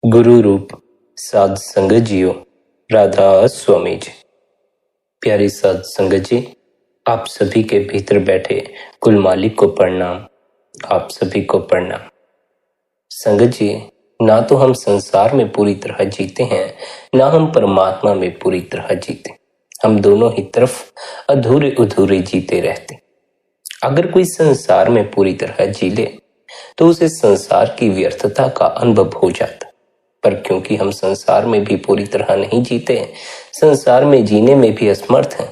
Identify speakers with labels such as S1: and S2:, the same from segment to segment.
S1: गुरु रूप साध संगत जियो। राधा स्वामी जी। प्यारी साध संगत जी, आप सभी के भीतर बैठे कुल मालिक को प्रणाम। आप सभी को प्रणाम। संगत जी, ना तो हम संसार में पूरी तरह जीते हैं, ना हम परमात्मा में पूरी तरह जीते। हम दोनों ही तरफ अधूरे अधूरे जीते रहते। अगर कोई संसार में पूरी तरह जी ले तो उसे संसार की व्यर्थता का अनुभव हो जाता, पर क्योंकि हम संसार में भी पूरी तरह नहीं जीते, संसार में जीने में भी असमर्थ हैं,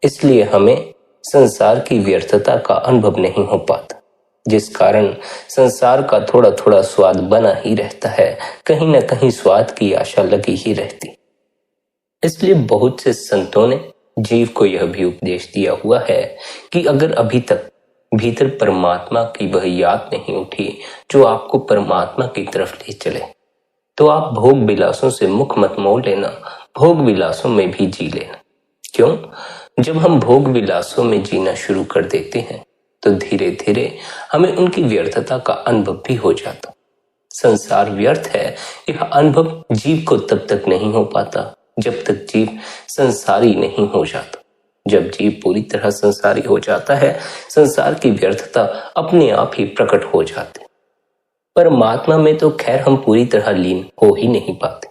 S1: इसलिए हमें संसार की व्यर्थता का अनुभव नहीं हो पाता, जिस कारण संसार का थोड़ा थोड़ा स्वाद बना ही रहता है, कहीं न कहीं स्वाद की आशा लगी ही रहती। इसलिए बहुत से संतों ने जीव को यह भी उपदेश दिया हुआ है कि अगर अभी तक भीतर परमात्मा की वह याद नहीं उठी जो आपको परमात्मा की तरफ ले चले, तो आप भोग विलासों से मुख मत मोड़ लेना, भोग विलासों में भी जी लेना। क्यों? जब हम भोग विलासों में जीना शुरू कर देते हैं तो धीरे धीरे हमें उनकी व्यर्थता का अनुभव भी हो जाता। संसार व्यर्थ है, यह अनुभव जीव को तब तक नहीं हो पाता जब तक जीव संसारी नहीं हो जाता। जब जीव पूरी तरह संसारी हो जाता है, संसार की व्यर्थता अपने आप ही प्रकट हो जाती। परमात्मा में तो खैर हम पूरी तरह लीन हो ही नहीं पाते।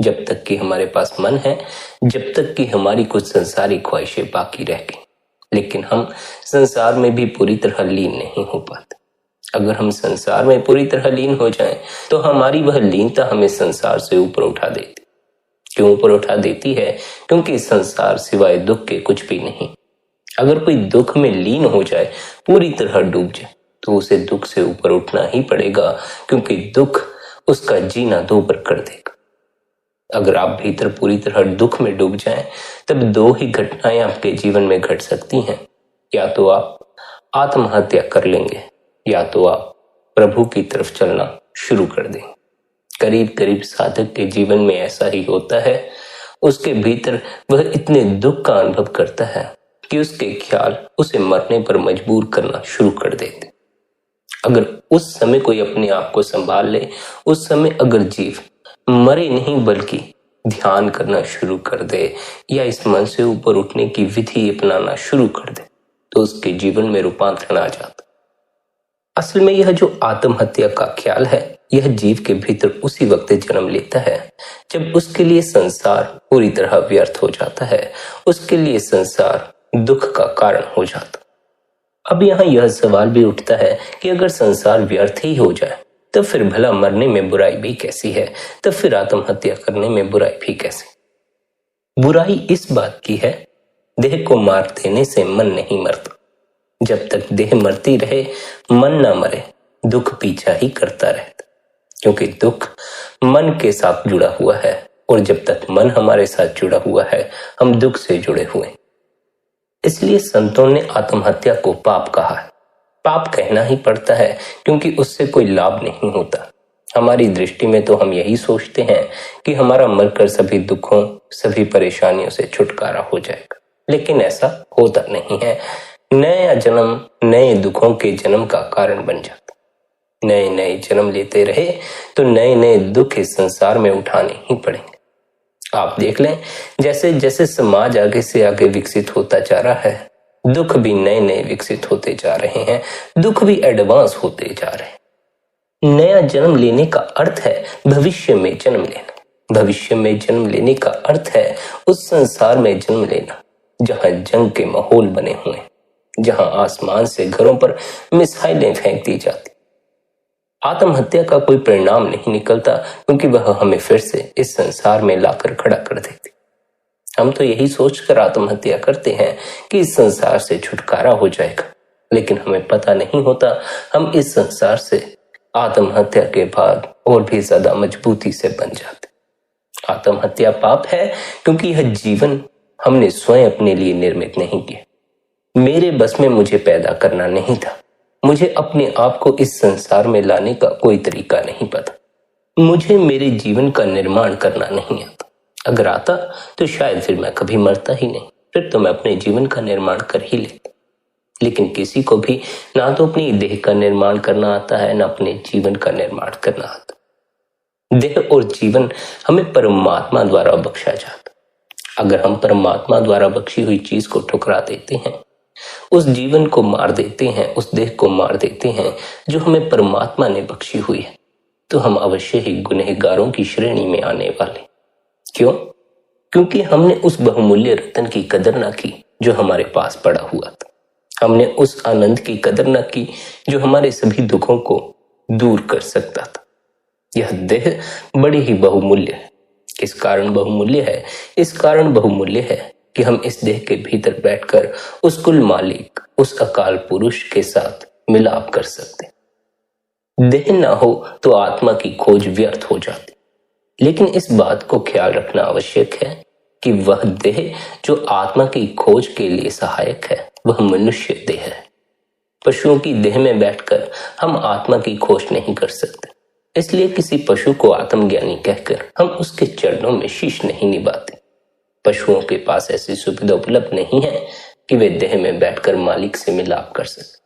S1: जब तक कि हमारे पास मन है, जब तक कि हमारी कुछ संसारी ख्वाहिशें बाकी रह गई, लेकिन हम संसार में भी पूरी तरह लीन नहीं हो पाते। अगर हम संसार में पूरी तरह लीन हो जाएं, तो हमारी वह लीनता हमें संसार से ऊपर उठा देती। क्यों ऊपर उठा देती है? क्योंकि संसार सिवाय दुख के कुछ भी नहीं। अगर कोई दुख में लीन हो जाए, पूरी तरह डूब जाए, तो उसे दुख से ऊपर उठना ही पड़ेगा, क्योंकि दुख उसका जीना दोबर कर देगा। अगर आप भीतर पूरी तरह दुख में डूब जाएं, तब दो ही घटनाएं आपके जीवन में घट सकती हैं। या तो आप आत्महत्या कर लेंगे, या तो आप प्रभु की तरफ चलना शुरू कर देंगे। करीब करीब साधक के जीवन में ऐसा ही होता है। उसके भीतर वह इतने दुख का अनुभव करता है कि उसके ख्याल उसे मरने पर मजबूर करना शुरू कर देते। अगर उस समय कोई अपने आप को संभाल ले, उस समय अगर जीव मरे नहीं बल्कि ध्यान करना शुरू कर दे या इस मन से ऊपर उठने की विधि अपनाना शुरू कर दे, तो उसके जीवन में रूपांतरण आ जाता। असल में यह जो आत्महत्या का ख्याल है, यह जीव के भीतर उसी वक्त जन्म लेता है जब उसके लिए संसार पूरी तरह व्यर्थ हो जाता है, उसके लिए संसार दुख का कारण हो जाता। अब यहाँ यह सवाल भी उठता है कि अगर संसार व्यर्थ ही हो जाए, तो फिर भला मरने में बुराई भी कैसी है? तो फिर आत्महत्या करने में बुराई भी कैसी? बुराई इस बात की है, देह को मार देने से मन नहीं मरता। जब तक देह मरती रहे, मन ना मरे, दुख पीछा ही करता रहता, क्योंकि दुख मन के साथ जुड़ा हुआ है, और जब तक मन हमारे साथ जुड़ा हुआ है, हम दुख से जुड़े हुए। इसलिए संतों ने आत्महत्या को पाप कहा है। पाप कहना ही पड़ता है, क्योंकि उससे कोई लाभ नहीं होता। हमारी दृष्टि में तो हम यही सोचते हैं कि हमारा मरकर सभी दुखों, सभी परेशानियों से छुटकारा हो जाएगा, लेकिन ऐसा होता नहीं है। नया जन्म नए दुखों के जन्म का कारण बन जाता। नए नए जन्म लेते रहे तो नए नए दुख इस संसार में उठाने ही पड़ेंगे। आप देख लें, जैसे जैसे समाज आगे से आगे विकसित होता जा रहा है, दुख भी नए नए विकसित होते जा रहे हैं, दुख भी एडवांस होते जा रहे हैं। नया जन्म लेने का अर्थ है भविष्य में जन्म लेना। भविष्य में जन्म लेने का अर्थ है उस संसार में जन्म लेना जहां जंग के माहौल बने हुए, जहां आसमान से घरों पर मिसाइलें फेंक दी जाती। आत्महत्या का कोई परिणाम नहीं निकलता, क्योंकि वह हमें फिर से इस संसार में लाकर खड़ा कर देती। हम तो यही सोचकर आत्महत्या करते हैं कि इस संसार से छुटकारा हो जाएगा, लेकिन हमें पता नहीं होता हम इस संसार से आत्महत्या के बाद और भी ज्यादा मजबूती से बन जाते। आत्महत्या पाप है, क्योंकि यह जीवन हमने स्वयं अपने लिए निर्मित नहीं किया। मेरे बस में मुझे पैदा करना नहीं था। मुझे अपने आप को इस संसार में लाने का कोई तरीका नहीं पता। मुझे मेरे जीवन का निर्माण करना नहीं आता। अगर आता तो शायद फिर मैं कभी मरता ही नहीं, फिर तो मैं अपने जीवन का निर्माण कर ही लेता। लेकिन किसी को भी ना तो अपनी देह का निर्माण करना आता है, ना अपने जीवन का निर्माण करना आता। देह और जीवन हमें परमात्मा द्वारा बख्शा जाता। अगर हम परमात्मा द्वारा बख्शी हुई चीज को ठुकरा देते हैं, उस जीवन को मार देते हैं, उस देह को मार देते हैं जो हमें परमात्मा ने बख्शी हुई है, तो हम अवश्य ही गुनहगारों की श्रेणी में आने वाले। क्यों? क्योंकि हमने उस बहुमूल्य रत्न की कदर ना की जो हमारे पास पड़ा हुआ था। हमने उस आनंद की कदर ना की जो हमारे सभी दुखों को दूर कर सकता था। यह देह बड़ी ही बहुमूल्य है। किस कारण बहुमूल्य है? इस कारण बहुमूल्य है कि हम इस देह के भीतर बैठकर उस कुल मालिक, उस अकाल पुरुष के साथ मिलाप कर सकते। देह ना हो तो आत्मा की खोज व्यर्थ हो जाती। लेकिन इस बात को ख्याल रखना आवश्यक है कि वह देह जो आत्मा की खोज के लिए सहायक है, वह मनुष्य देह है। पशुओं की देह में बैठकर हम आत्मा की खोज नहीं कर सकते। इसलिए किसी पशु को आत्मज्ञानी कहकर हम उसके चरणों में शीश नहीं निभाते। पशुओं के पास ऐसी सुविधा उपलब्ध नहीं है कि वे देह में बैठकर मालिक से मिलाप कर सके।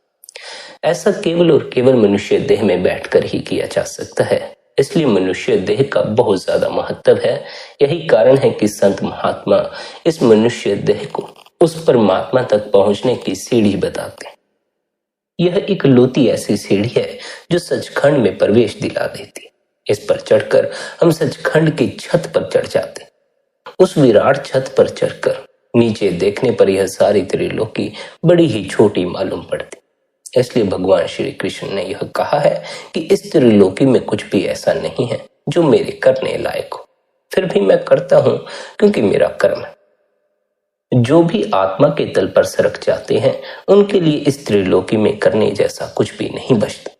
S1: ऐसा केवल और केवल मनुष्य देह में बैठकर ही किया जा सकता है। इसलिए मनुष्य देह का बहुत ज्यादा महत्व है। यही कारण है कि संत महात्मा इस मनुष्य देह को उस परमात्मा तक पहुंचने की सीढ़ी बताते हैं। यह एक लौती ऐसी सीढ़ी है जो सचखंड में प्रवेश दिला देती है। इस पर चढ़कर हम सचखंड की छत पर चढ़ जाते। उस विराट छत पर चढ़कर नीचे देखने पर यह सारी त्रिलोकी बड़ी ही छोटी मालूम पड़ती। इसलिए भगवान श्री कृष्ण ने यह कहा है कि इस त्रिलोकी में कुछ भी ऐसा नहीं है जो मेरे करने लायक हो, फिर भी मैं करता हूं क्योंकि मेरा कर्म है। जो भी आत्मा के तल पर सरक जाते हैं उनके लिए इस त्रिलोकी में करने जैसा कुछ भी नहीं बचता।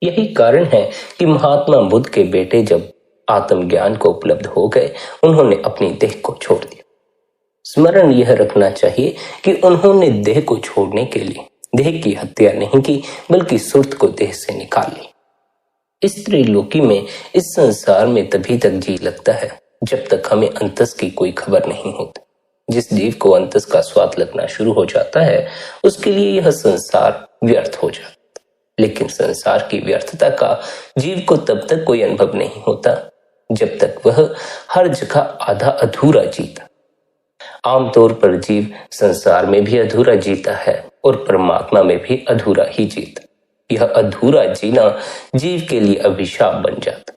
S1: यही कारण है कि महात्मा बुद्ध के बेटे जब आत्मज्ञान को उपलब्ध हो गए, उन्होंने अपनी देह को छोड़ दिया। स्मरण यह रखना चाहिए कि उन्होंने देह को छोड़ने के लिए देह की हत्या नहीं की, बल्कि सुर्त को देह से निकाल ली। इस त्रिलोकी में, इस संसार में तभी तक जी लगता है जब तक हमें अंतस की कोई खबर नहीं होती। जिस जीव को अंतस का स्वाद लगना शुरू हो जाता है, उसके लिए यह संसार व्यर्थ हो जाता। लेकिन संसार की व्यर्थता का जीव को तब तक कोई अनुभव नहीं होता जब तक वह हर जगह आधा अधूरा जीता। आमतौर पर जीव संसार में भी अधूरा जीता है और परमात्मा में भी अधूरा ही जीता। यह अधूरा जीना जीव के लिए अभिशाप बन जाता।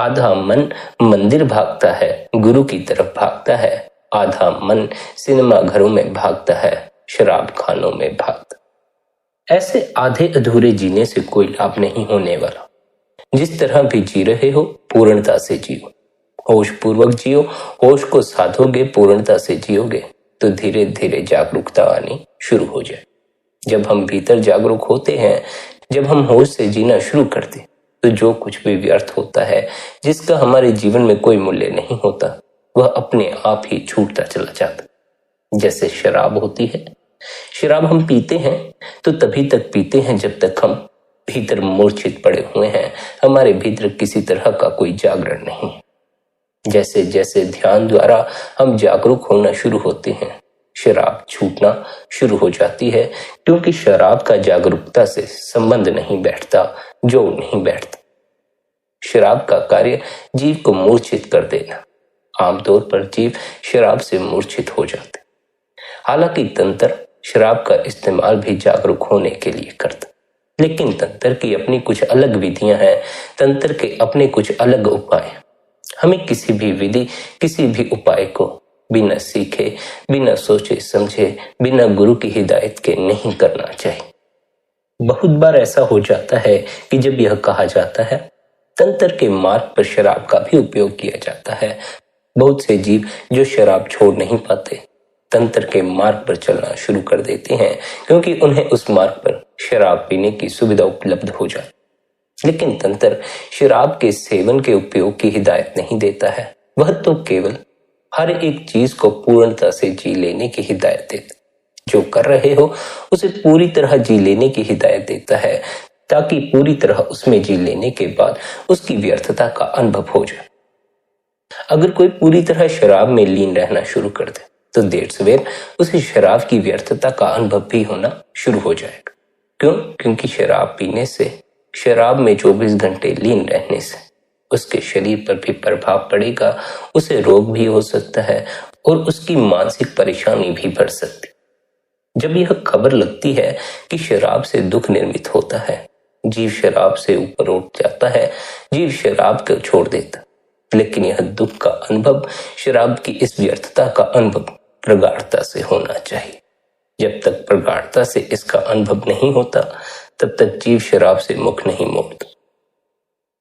S1: आधा मन मंदिर भागता है, गुरु की तरफ भागता है। आधा मन सिनेमा घरों में भागता है, शराब खानों में भागता। ऐसे आधे अधूरे जीने से कोई लाभ नहीं होने वाला। जिस तरह भी जी रहे हो, पूर्णता से जियो, होश पूर्वक जियो। होश को साधोगे, पूर्णता से जियोगे तो धीरे धीरे जागरूकता आनी शुरू हो जाए। जब हम भीतर जागरूक होते हैं, जब हम होश से जीना शुरू करते, तो जो कुछ भी व्यर्थ होता है, जिसका हमारे जीवन में कोई मूल्य नहीं होता, वह अपने आप ही छूटता चला जाता। जैसे शराब होती है। शराब हम पीते हैं तो तभी तक पीते हैं जब तक हम भीतर मूर्छित पड़े हुए हैं, हमारे भीतर किसी तरह का कोई जागरण नहीं। जैसे जैसे ध्यान द्वारा हम जागरूक होना शुरू होते हैं, शराब छूटना शुरू हो जाती है, क्योंकि शराब का जागरूकता से संबंध नहीं बैठता, जोड़ नहीं बैठता। शराब का कार्य जीव को मूर्छित कर देना। आमतौर पर जीव शराब से मूर्छित हो जाते। हालांकि तंत्र शराब का इस्तेमाल भी जागरूक होने के लिए करता, लेकिन तंत्र की अपनी कुछ अलग विधियां हैं, तंत्र के अपने कुछ अलग उपाय। हमें किसी भी विधि, किसी भी उपाय को बिना सीखे, बिना सोचे समझे, बिना गुरु की हिदायत के नहीं करना चाहिए। बहुत बार ऐसा हो जाता है कि जब यह कहा जाता है तंत्र के मार्ग पर शराब का भी उपयोग किया जाता है, बहुत से जीव जो शराब छोड़ नहीं पाते तंत्र के मार्ग पर चलना शुरू कर देते हैं, क्योंकि उन्हें उस मार्ग पर शराब पीने की सुविधा उपलब्ध हो जाती। लेकिन तंत्र शराब के सेवन के उपयोग की हिदायत नहीं देता है, वह तो केवल हर एक चीज को पूर्णता से जी लेने की हिदायत देता। जो कर रहे हो उसे पूरी तरह जी लेने की हिदायत देता है, ताकि पूरी तरह उसमें जी लेने के बाद उसकी व्यर्थता का अनुभव हो जाए। अगर कोई पूरी तरह शराब में लीन रहना शुरू कर दे तो देर सवेर उसे शराब की व्यर्थता का अनुभव भी होना शुरू हो जाएगा। क्यों? क्योंकि शराब पीने से, शराब में 24 घंटे लीन रहने से उसके शरीर पर भी प्रभाव पड़ेगा, उसे रोग भी हो सकता है और उसकी मानसिक परेशानी भी बढ़ सकती। जब यह खबर लगती है कि शराब से दुख निर्मित होता है, जीव शराब से ऊपर उठ जाता है, जीव शराब को छोड़ देता, लेकिन यह दुख का अनुभव, शराब की इस व्यर्थता का अनुभव प्रगाढ़ता से होना चाहिए। जब तक प्रगाढ़ता से इसका अनुभव नहीं होता, तब तक जीव शराब से मुख नहीं मोड़ता।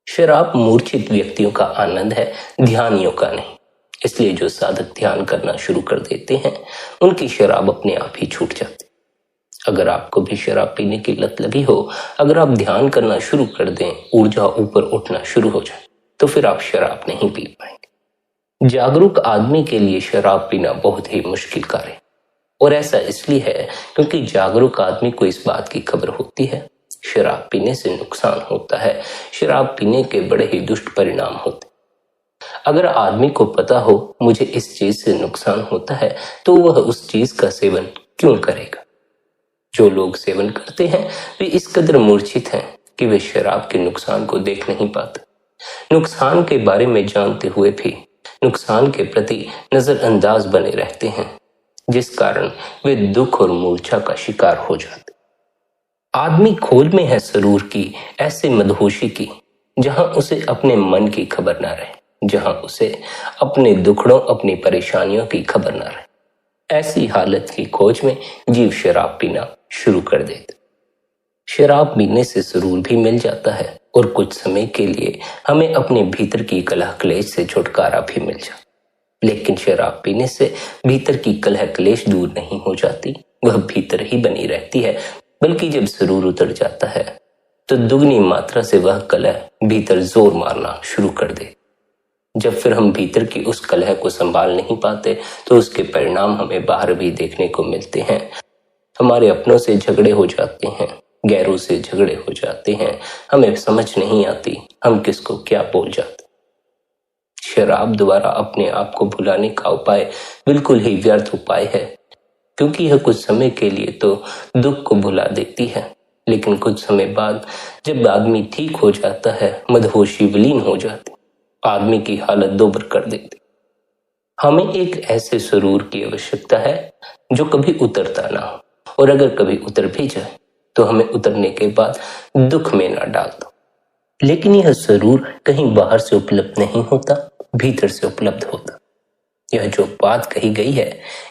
S1: शराब मूर्छित व्यक्तियों का आनंद है, ध्यानियों का नहीं। इसलिए जो साधक ध्यान करना शुरू कर देते हैं, उनकी शराब अपने आप ही छूट जाती। अगर आपको भी शराब पीने की लत लगी हो, अगर आप ध्यान करना शुरू कर दें, ऊर्जा ऊपर उठना शुरू हो जाए, तो फिर आप शराब नहीं पी पाएंगे। जागरूक आदमी के लिए शराब पीना बहुत ही मुश्किल कार्य है, और ऐसा इसलिए है क्योंकि जागरूक आदमी को इस बात की खबर होती है शराब पीने से नुकसान होता है, शराब पीने के बड़े ही दुष्ट परिणाम होते। अगर आदमी को पता हो मुझे इस चीज से नुकसान होता है, तो वह उस चीज का सेवन क्यों करेगा। जो लोग सेवन करते हैं वे इस कदर मूर्छित हैं कि वे शराब के नुकसान को देख नहीं पाते। नुकसान के बारे में जानते हुए भी नुकसान के प्रति नजरअंदाज बने रहते हैं, जिस कारण वे दुख और मूर्छा का शिकार हो जाते। आदमी खोज में है सरूर की ऐसे मदहोशी की, जहां उसे अपने मन की खबर ना रहे, जहां उसे अपने दुखड़ों, अपनी परेशानियों की खबर ना रहे। ऐसी हालत की खोज में जीव शराब पीना शुरू कर देता। शराब पीने से सुरूर भी मिल जाता है और कुछ समय के लिए हमें अपने भीतर की कलह क्लेश से छुटकारा भी मिल जाता। लेकिन शराब पीने से भीतर की कलह क्लेश दूर नहीं हो जाती, वह भीतर ही बनी रहती है। बल्कि जब सुरूर उतर जाता है तो दुगनी मात्रा से वह कलह भीतर जोर मारना शुरू कर दे। जब फिर हम भीतर की उस कलह को संभाल नहीं पाते, तो उसके परिणाम हमें बाहर भी देखने को मिलते हैं। हमारे अपनों से झगड़े हो जाते हैं, गैरों से झगड़े हो जाते हैं, हमें समझ नहीं आती हम किसको क्या बोल जाते। शराब द्वारा अपने आप को भुलाने का उपाय बिल्कुल ही व्यर्थ उपाय है, क्योंकि यह कुछ समय के लिए तो दुख को भुला देती है, लेकिन कुछ समय बाद जब आदमी ठीक हो जाता है, मदहोशी विलीन हो जाती, आदमी की हालत दोबर कर देती। हमें एक ऐसे सुरूर की आवश्यकता है जो कभी उतरता ना हो, और अगर कभी उतर भी जाए तो हमें उतरने के बाद दुख में ना डाल दो। लेकिन यह सुरूर कहीं बाहर से उपलब्ध नहीं होता, भीतर से उपलब्ध होता। यह जो बात कही गई है,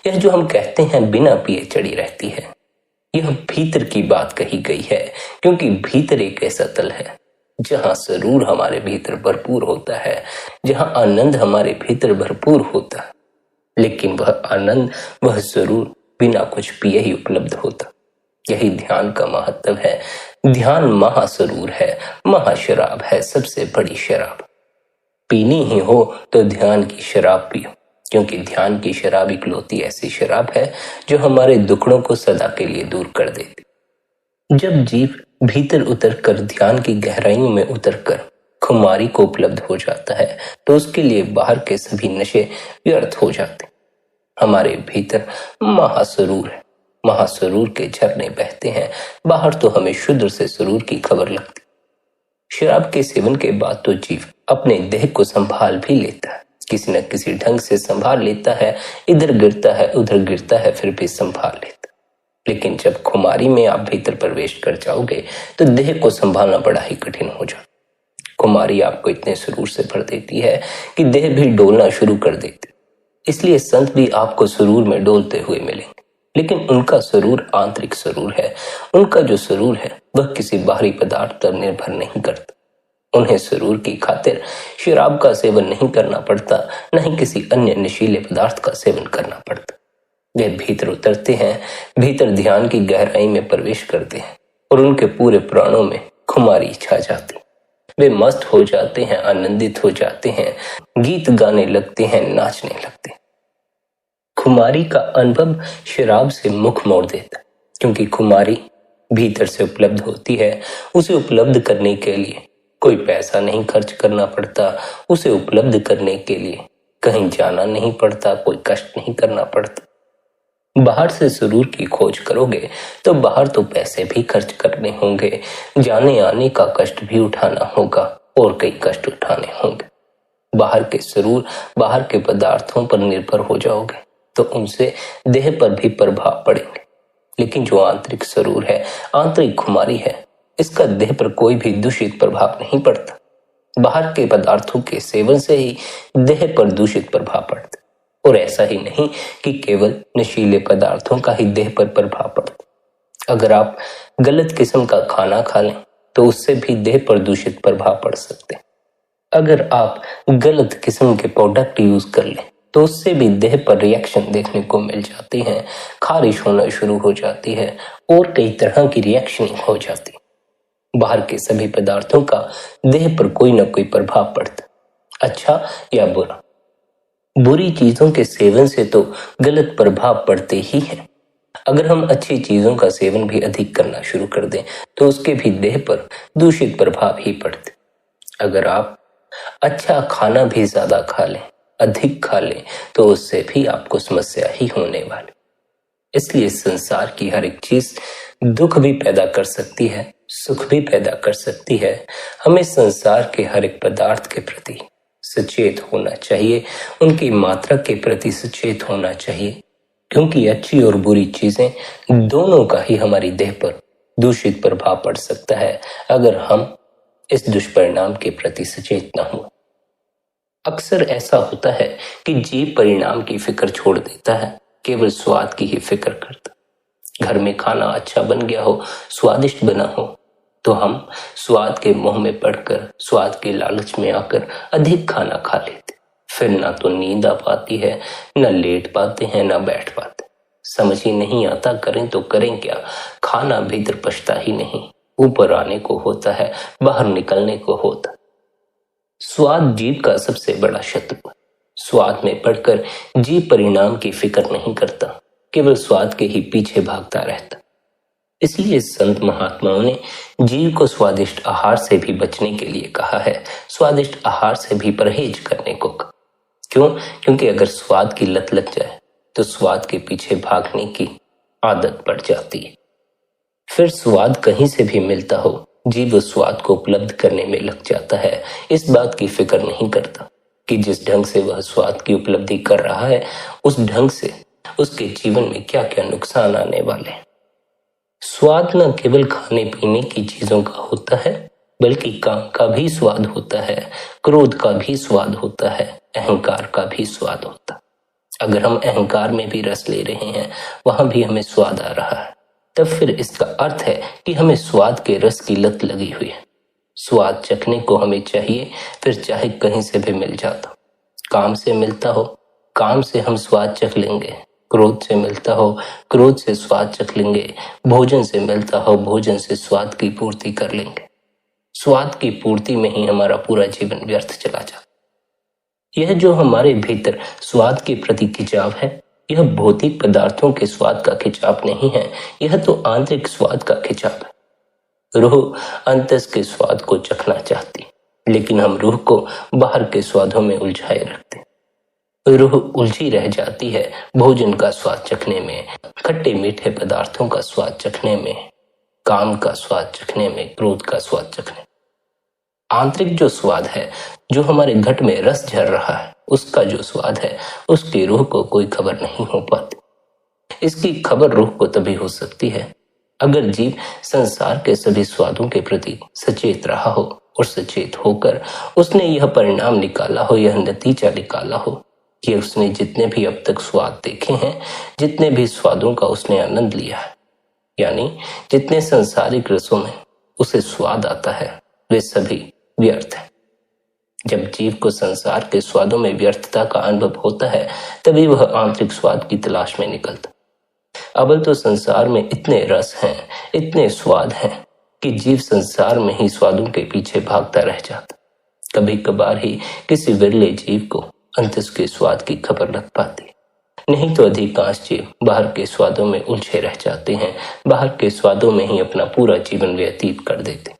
S1: यह जो हम कहते हैं बिना पिए चढ़ी रहती है, यह भीतर की बात कही गई है, क्योंकि भीतर एक ऐसा तल है जहां सुरूर हमारे भीतर भरपूर होता है, जहां आनंद हमारे भीतर भरपूर होता है। लेकिन वह आनंद, वह सुरूर बिना कुछ पिए ही उपलब्ध होता। यही ध्यान का महत्व है। ध्यान महासरूर है, महाशराब है, सबसे बड़ी शराब। पीनी ही हो तो ध्यान की शराब पियो, क्योंकि ध्यान की शराब इकलौती ऐसी शराब है जो हमारे दुखड़ों को सदा के लिए दूर कर देती। जब जीव भीतर उतरकर ध्यान की गहराइयों में उतरकर खुमारी को उपलब्ध हो जाता है, तो उसके लिए बाहर के सभी नशे व्यर्थ हो जाते। हमारे भीतर महासरूर है, महासरूर के झरने बहते हैं। बाहर तो हमें शुद्र से सरूर की खबर लगती। शराब के सेवन के बाद तो जीव अपने देह को संभाल भी लेता है, किसी न किसी ढंग से संभाल लेता है, इधर गिरता है उधर गिरता है, फिर भी संभाल लेता। लेकिन जब खुमारी में आप भीतर प्रवेश कर जाओगे तो देह को संभालना बड़ा ही कठिन हो जाता। खुमारी आपको इतने सुरूर से भर देती है कि देह भी डोलना शुरू कर देती। इसलिए संत भी आपको सुरूर में डोलते हुए मिलेंगे, लेकिन उनका सुरूर आंतरिक सुरूर है। उनका जो सुरूर है वह किसी बाहरी पदार्थ पर निर्भर नहीं करता। उन्हें सुरूर की खातिर शराब का सेवन नहीं करना पड़ता, न ही किसी अन्य नशीले पदार्थ का सेवन करना पड़ता। वे भीतर उतरते हैं, भीतर ध्यान की गहराई में प्रवेश करते हैं और उनके पूरे प्राणों में खुमारी छा जाती। वे मस्त हो जाते हैं, आनंदित हो जाते हैं, गीत गाने लगते हैं, नाचने लगते हैं। खुमारी का अनुभव शराब से मुख मोड़ देता, क्योंकि खुमारी भीतर से उपलब्ध होती है। उसे उपलब्ध करने के लिए कोई पैसा नहीं खर्च करना पड़ता, उसे उपलब्ध करने के लिए कहीं जाना नहीं पड़ता, कोई कष्ट नहीं करना पड़ता। बाहर से सुरूर की खोज करोगे तो बाहर तो पैसे भी खर्च करने होंगे, जाने आने का कष्ट भी उठाना होगा, और कई कष्ट उठाने होंगे। बाहर के जरूर बाहर के पदार्थों पर निर्भर हो जाओगे तो उनसे देह पर भी प्रभाव पड़ेंगे, लेकिन जो आंतरिक जरूर है, आंतरिक खुमारी है, इसका देह पर कोई भी दूषित प्रभाव नहीं पड़ता। बाहर के पदार्थों के सेवन से ही देह पर दूषित प्रभाव पड़ता, और ऐसा ही नहीं कि केवल नशीले पदार्थों का ही देह पर प्रभाव पड़ता। अगर आप गलत किस्म का खाना खा लें तो उससे भी देह पर दूषित प्रभाव पड़ सकते हैं। अगर आप गलत किस्म के प्रोडक्ट यूज कर लें तो उससे भी देह पर रिएक्शन देखने को मिल जाती है, खारिश होना शुरू हो जाती है और कई तरह की रिएक्शन हो जाती है। बाहर के सभी पदार्थों का देह पर कोई ना कोई प्रभाव पड़ता, अच्छा या बुरा। बुरी चीजों के सेवन से तो गलत प्रभाव पड़ते ही हैं। अगर हम अच्छी चीजों का सेवन भी अधिक करना शुरू कर दें तो उसके भी देह पर दूषित प्रभाव ही पड़ते। अगर आप अच्छा खाना भी ज्यादा खा लें, अधिक खा लें, तो उससे भी आपको समस्या ही होने वाली। इसलिए संसार की हर एक चीज दुख भी पैदा कर सकती है, सुख भी पैदा कर सकती है। हमें संसार के हर एक पदार्थ के प्रति सचेत होना चाहिए, उनकी मात्रा के प्रति सचेत होना चाहिए, क्योंकि अच्छी और बुरी चीजें दोनों का ही हमारी देह पर दूषित प्रभाव पड़ सकता है अगर हम इस दुष्परिणाम के प्रति सचेत न हो। अक्सर ऐसा होता है कि जीव परिणाम की फिक्र छोड़ देता है, केवल स्वाद की ही फिक्र करता। घर में खाना अच्छा बन गया हो, स्वादिष्ट बना हो, तो हम स्वाद के मोह में पड़कर, स्वाद के लालच में आकर अधिक खाना खा लेते। फिर ना तो नींद आ पाती है, न लेट पाते हैं, न बैठ पाते। समझ ही नहीं आता करें तो करें क्या। खाना भीतर पचता ही नहीं, ऊपर आने को होता है, बाहर निकलने को होता। स्वाद जीव का सबसे बड़ा शत्रु है। स्वाद में पड़कर जीव परिणाम की फिक्र नहीं करता, केवल स्वाद के ही पीछे भागता रहता। इसलिए संत महात्माओं ने जीव को स्वादिष्ट आहार से भी बचने के लिए कहा है, स्वादिष्ट आहार से भी परहेज करने को कहा। क्यों? क्योंकि अगर स्वाद की लत लग जाए तो स्वाद के पीछे भागने की आदत पड़ जाती है। फिर स्वाद कहीं से भी मिलता हो, जीव उस स्वाद को उपलब्ध करने में लग जाता है। इस बात की फिक्र नहीं करता कि जिस ढंग से वह स्वाद की उपलब्धि कर रहा है, उस ढंग से उसके जीवन में क्या क्या नुकसान आने वाले हैं। स्वाद न केवल खाने पीने की चीजों का होता है, बल्कि काम का भी स्वाद होता है, क्रोध का भी स्वाद होता है, अहंकार का भी स्वाद होता है। अगर हम अहंकार में भी रस ले रहे हैं, वहां भी हमें स्वाद आ रहा है, तब फिर इसका अर्थ है कि हमें स्वाद के रस की लत लगी हुई है। स्वाद चखने को हमें चाहिए, फिर चाहे कहीं से भी मिल जाता। काम से मिलता हो, काम से हम स्वाद चख लेंगे। क्रोध से मिलता हो, क्रोध से स्वाद चख लेंगे। भोजन से मिलता हो, भोजन से स्वाद की पूर्ति कर लेंगे। स्वाद की पूर्ति में ही हमारा पूरा जीवन व्यर्थ चला जाता। यह जो हमारे भीतर स्वाद के प्रति खिंचाव है, यह भौतिक पदार्थों के स्वाद का खिंचाव नहीं है, यह तो आंतरिक स्वाद का खिंचाव है। रूह अंतस के स्वाद को चखना चाहती, लेकिन हम रूह को बाहर के स्वादों में उलझाए रखते। रूह उलझी रह जाती है भोजन का स्वाद चखने में, खट्टे मीठे पदार्थों का स्वाद चखने में, काम का स्वाद चखने में, क्रोध का स्वाद चखने। आंतरिक जो स्वाद है, जो हमारे घट में रस झर रहा है, उसका जो स्वाद है, उसकी रूह को कोई खबर नहीं हो पाती। इसकी खबर रूह को तभी हो सकती है अगर जीव संसार के सभी स्वादों के प्रति सचेत रहा हो, और सचेत होकर उसने यह परिणाम निकाला हो, यह नतीजा निकाला हो कि उसने जितने भी अब तक स्वाद देखे हैं, जितने भी स्वादों का उसने आनंद लिया है, यानी जितने सांसारिक रसों में उसे स्वाद आता है, वे सभी व्यर्थ है। जब जीव को संसार के स्वादों में व्यर्थता का अनुभव होता है, तभी वह आंतरिक स्वाद की तलाश में निकलता। अबल तो संसार में इतने रस हैं, इतने स्वाद हैं कि जीव संसार में ही स्वादों के पीछे भागता रह जाता। कभी कभार ही किसी विरले जीव को अंतस के स्वाद की खबर लग पाती, नहीं तो अधिकांश जीव बाहर के स्वादों में उलझे रह जाते हैं, बाहर के स्वादों में ही अपना पूरा जीवन व्यतीत कर देते।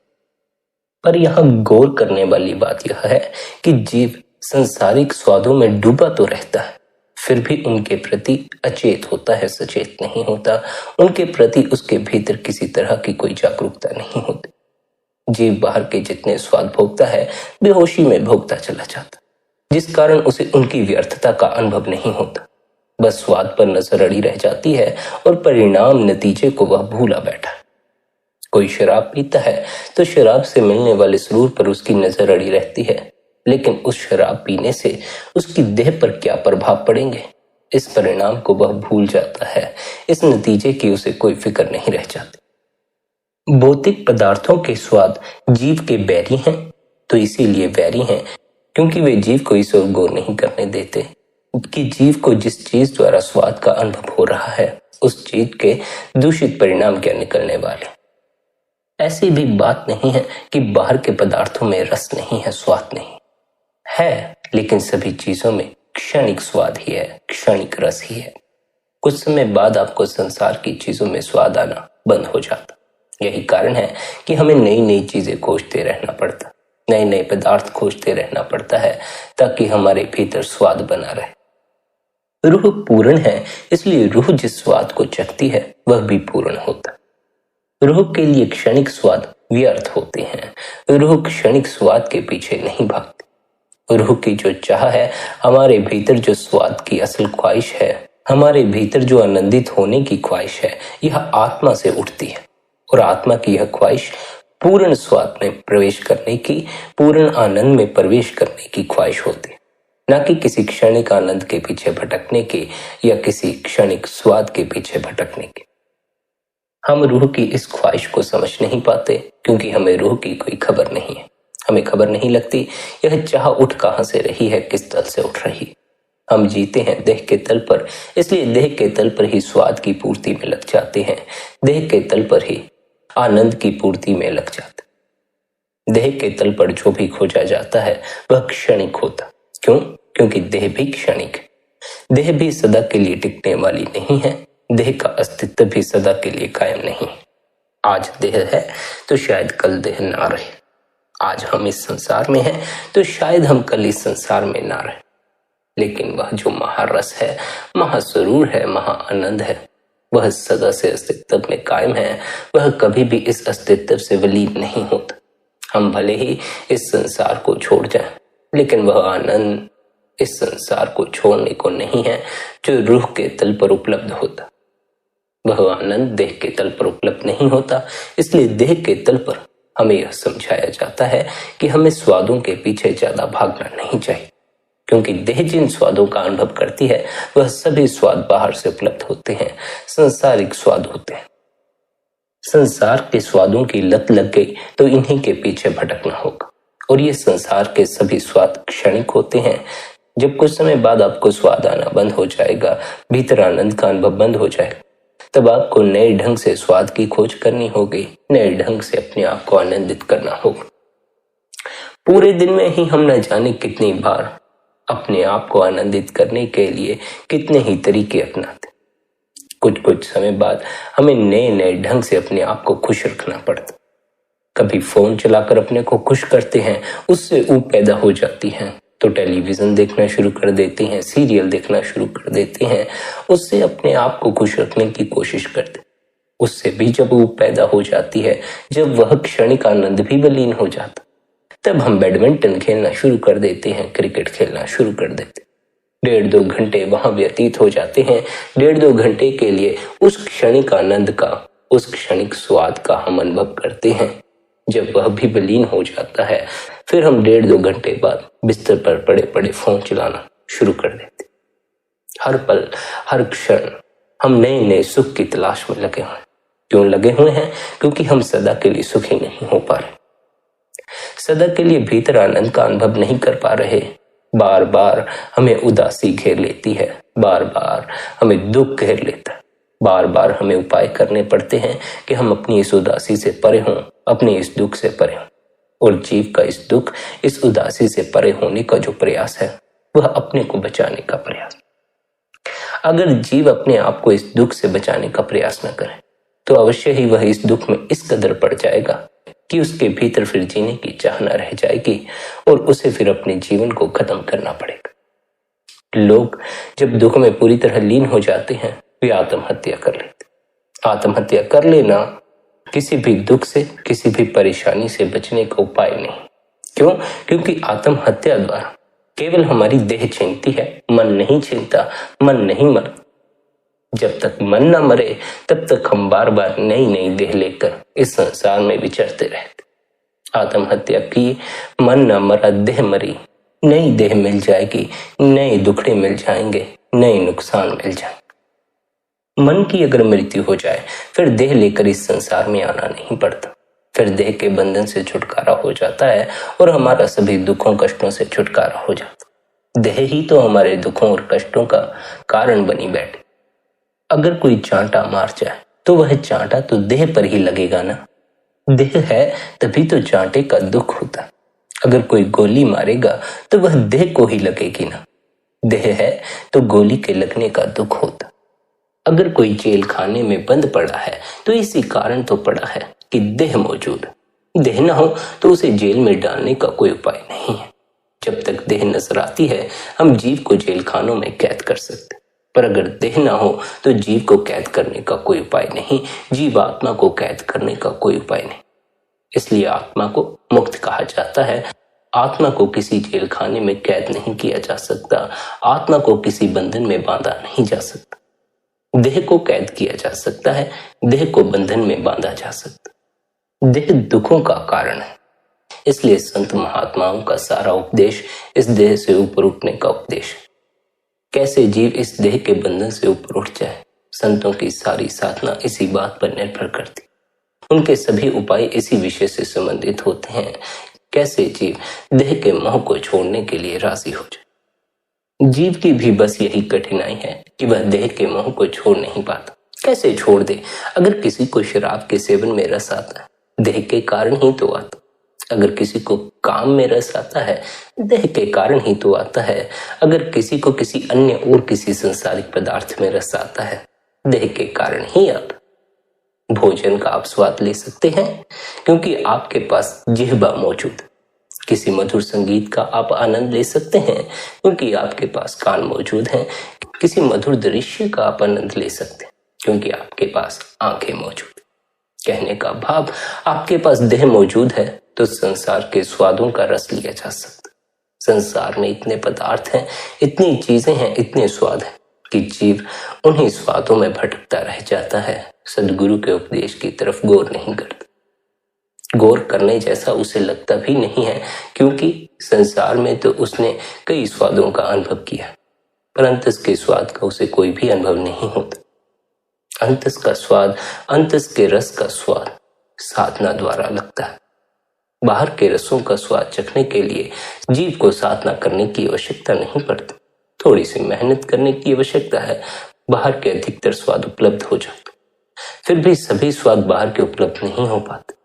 S1: पर यहाँ गौर करने वाली बात यह है कि जीव संसारिक स्वादों में डूबा तो रहता है, फिर भी उनके प्रति अचेत होता है, सचेत नहीं होता। उनके प्रति उसके भीतर किसी तरह की कोई जागरूकता नहीं होती। जीव बाहर के जितने स्वाद भोगता है बेहोशी में भोगता चला जाता, जिस कारण उसे उनकी व्यर्थता का अनुभव नहीं होता। बस स्वाद पर नजर अड़ी रह जाती है और परिणाम नतीजे को वह भूला बैठा। कोई शराब पीता है तो शराब से मिलने वाले सुरूर पर उसकी नजर अड़ी रहती है, लेकिन उस शराब पीने से उसकी देह पर क्या प्रभाव पड़ेंगे, इस परिणाम को वह भूल जाता है। इस नतीजे की उसे कोई फिक्र नहीं रह जाती। भौतिक पदार्थों के स्वाद जीव के बैरी हैं, तो इसीलिए वैरी हैं क्योंकि वे जीव को इस ओर गौर नहीं करने देते कि जीव को जिस चीज द्वारा स्वाद का अनुभव हो रहा है उस चीज के दूषित परिणाम क्या निकलने वाले। ऐसी भी बात नहीं है कि बाहर के पदार्थों में रस नहीं है, स्वाद नहीं है, लेकिन सभी चीजों में क्षणिक स्वाद ही है, क्षणिक रस ही है। कुछ समय बाद आपको संसार की चीजों में स्वाद आना बंद हो जाता। यही कारण है कि हमें नई नई चीजें खोजते रहना पड़ता, नए नए पदार्थ खोजते रहना पड़ता है ताकि हमारे भीतर स्वाद बना रहे। रूह पूर्ण है, इसलिए रूह जिस स्वाद को चखती है वह भी पूर्ण होता। रूह के लिए क्षणिक स्वाद व्यर्थ होते हैं। रूह क्षणिक स्वाद के पीछे नहीं भागती। रूह की जो चाह है, हमारे भीतर जो स्वाद की असल ख्वाहिश है, हमारे भीतर जो आनंदित होने की ख्वाहिश है, यह आत्मा से उठती है। और आत्मा की यह ख्वाहिश पूर्ण स्वाद में प्रवेश करने की, पूर्ण आनंद में प्रवेश करने की ख्वाहिश होती है, न कि किसी क्षणिक आनंद के पीछे भटकने की या किसी क्षणिक स्वाद के पीछे भटकने की। हम रूह की इस ख्वाहिश को समझ नहीं पाते क्योंकि हमें रूह की कोई खबर नहीं है। हमें खबर नहीं लगती यह चाह उठ कहां से रही है, किस तल से उठ रही। हम जीते हैं देह के तल पर, इसलिए देह के तल पर ही स्वाद की पूर्ति में लग जाते हैं, देह के तल पर ही आनंद की पूर्ति में लग जाते। देह के तल पर जो भी खोजा जाता है वह क्षणिक होता। क्यों? क्योंकि देह भी क्षणिक है। देह भी सदा के लिए टिकने वाली नहीं है, देह का अस्तित्व भी सदा के लिए कायम नहीं। आज देह है तो शायद कल देह ना रहे। आज हम इस संसार में हैं तो शायद हम कल इस संसार में ना रहे। लेकिन वह जो महारस है, महासुरूर है, महाआनंद है, वह सदा से अस्तित्व में कायम है। वह कभी भी इस अस्तित्व से विलीन नहीं होता। हम भले ही इस संसार को छोड़ जाएं, लेकिन वह आनंद इस संसार को छोड़ने को नहीं है जो रूह के तल पर उपलब्ध होता। वह आनंद देह के तल पर उपलब्ध नहीं होता, इसलिए देह के तल पर हमें यह समझाया जाता है कि हमें स्वादों के पीछे ज्यादा भागना नहीं चाहिए, क्योंकि देह जिन स्वादों का अनुभव करती है वह सभी स्वाद बाहर से उपलब्ध होते हैं, सांसारिक स्वाद होते हैं। संसार के स्वादों की लत लग गई तो इन्हीं के पीछे भटकना होगा। और ये संसार के सभी स्वाद क्षणिक होते हैं। जब कुछ समय बाद आपको स्वाद आना बंद हो जाएगा, भीतर आनंद का अनुभव बंद हो जाएगा, तब आपको नए ढंग से स्वाद की खोज करनी होगी, नए ढंग से अपने आप को आनंदित करना होगा। पूरे दिन में ही हम न जाने कितनी बार अपने आप को आनंदित करने के लिए कितने ही तरीके अपनाते। कुछ समय बाद हमें नए नए ढंग से अपने आप को खुश रखना पड़ता। कभी फोन चलाकर अपने को खुश करते हैं, उससे ऊब पैदा हो जाती है तो टेलीविजन देखना शुरू कर देते हैं, सीरियल देखना शुरू कर देते हैं, उससे अपने आप को खुश रखने की कोशिश करते। उससे भी जब ऊब पैदा हो जाती है, जब वह क्षणिक आनंद भी विलीन हो जाता, तब हम बैडमिंटन खेलना शुरू कर देते हैं, क्रिकेट खेलना शुरू कर देते। 1.5-2 घंटे वहां व्यतीत हो जाते हैं। 1.5-2 घंटे के लिए उस क्षणिक आनंद का, उस क्षणिक स्वाद का हम अनुभव करते हैं। जब वह भी विलीन हो जाता है, फिर हम 1.5-2 घंटे बाद बिस्तर पर पड़े पड़े फोन चलाना शुरू कर देते। हर पल, हर क्षण हम नए नए सुख की तलाश में लगे हुए हैं। क्यों लगे हुए हैं? क्योंकि हम सदा के लिए सुखी नहीं हो पा रहे, सदा के लिए भीतर आनंद का अनुभव नहीं कर पा रहे। बार बार हमें उदासी घेर लेती है, बार बार हमें दुख घेर लेता है, बार बार हमें उपाय करने पड़ते हैं कि हम अपनी इस उदासी से परे हों, अपने इस दुख से परे हों। और जीव का इस दुख, इस उदासी से परे होने का जो प्रयास है वह अपने को बचाने का प्रयास। अगर जीव अपने आप को इस दुख से बचाने का प्रयास न करे तो अवश्य ही वह इस दुख में इस कदर पड़ जाएगा कि उसके भीतर फिर जीने की चाह न रह जाएगी और उसे फिर अपने जीवन को खत्म करना पड़ेगा। लोग जब दुख में पूरी तरह लीन हो जाते हैं वे आत्महत्या कर लेते। आत्महत्या कर लेना किसी भी दुख से, किसी भी परेशानी से बचने का उपाय नहीं। क्यों? क्योंकि आत्महत्या द्वारा केवल हमारी देह छीनती है, मन नहीं छीनता, मन नहीं मरता। जब तक मन न मरे तब तक हम बार बार नई नई देह लेकर इस संसार में विचरते रहते। आत्महत्या की, मन न मरा, देह मरी, नई देह मिल जाएगी, नए दुखड़े मिल जाएंगे, नए नुकसान मिल जाएंगे। मन की अगर मृत्यु हो जाए फिर देह लेकर इस संसार में आना नहीं पड़ता। फिर देह के बंधन से छुटकारा हो जाता है और हमारा सभी दुखों कष्टों से छुटकारा हो जाता। देह ही तो हमारे दुखों और कष्टों का कारण बनी बैठे। अगर कोई चांटा मार जाए तो वह चांटा तो देह पर ही लगेगा ना। देह है तभी तो चांटे का दुख होता। अगर कोई गोली मारेगा तो वह देह को ही लगेगी ना। देह है तो गोली के लगने का दुख होता। अगर कोई जेल खाने में बंद पड़ा है तो इसी कारण तो पड़ा है कि देह मौजूद। देह ना हो तो उसे जेल में डालने का कोई उपाय नहीं है। जब तक देह नजर आती है हम जीव को जेल खानों में कैद कर सकते, पर अगर देह ना हो तो जीव को कैद करने का कोई उपाय नहीं, जीव आत्मा को कैद करने का कोई उपाय नहीं। इसलिए आत्मा को मुक्त कहा जाता है। आत्मा को किसी जेल खाने में कैद नहीं किया जा सकता, आत्मा को किसी बंधन में बांधा नहीं जा सकता। देह को कैद किया जा सकता है, देह को बंधन में बांधा जा सकता। देह दुखों का कारण है, इसलिए संत महात्माओं का सारा उपदेश इस देह से ऊपर उठने का उपदेश है। कैसे जीव इस देह के बंधन से ऊपर उठ जाए, संतों की सारी साधना इसी बात पर निर्भर करती। उनके सभी उपाय इसी विषय से संबंधित होते हैं। कैसे जीव देह के मोह को छोड़ने के लिए राजी हो जाए। जीव की भी बस यही कठिनाई है कि वह देह के मोह को छोड़ नहीं पाता। कैसे छोड़ दे? अगर किसी को शराब के सेवन में रस आता है, देह के कारण ही तो आता। अगर किसी को काम में रस आता है, देह के कारण ही तो आता है। अगर किसी को किसी अन्य और किसी संसारिक पदार्थ में रस आता है, देह के कारण ही आता। भोजन का आप स्वाद ले सकते हैं क्योंकि आपके पास जिह्वा मौजूद। किसी मधुर संगीत का आप आनंद ले सकते हैं क्योंकि आपके पास कान मौजूद हैं। किसी मधुर दृश्य का आप आनंद ले सकते हैं क्योंकि आपके पास आंखें मौजूद। कहने का भाव, आपके पास देह मौजूद है तो संसार के स्वादों का रस लिया जा सकता। संसार में इतने पदार्थ हैं, इतनी चीजें हैं, इतने स्वाद हैं कि जीव उन्हीं स्वादों में भटकता रह जाता है। सदगुरु के उपदेश की तरफ गौर नहीं करता। गौर करने जैसा उसे लगता भी नहीं है क्योंकि संसार में तो उसने कई स्वादों का अनुभव किया, पर अंतस के स्वाद का उसे कोई भी अनुभव नहीं होता। अंतस का स्वाद, अंतस के रस का स्वाद साधना द्वारा लगता है। बाहर के रसों का स्वाद चखने के लिए जीव को साधना करने की आवश्यकता नहीं पड़ती। थोड़ी सी मेहनत करने की आवश्यकता है, बाहर के अधिकतर स्वाद उपलब्ध हो जाते। फिर भी सभी स्वाद बाहर के उपलब्ध नहीं हो पाते।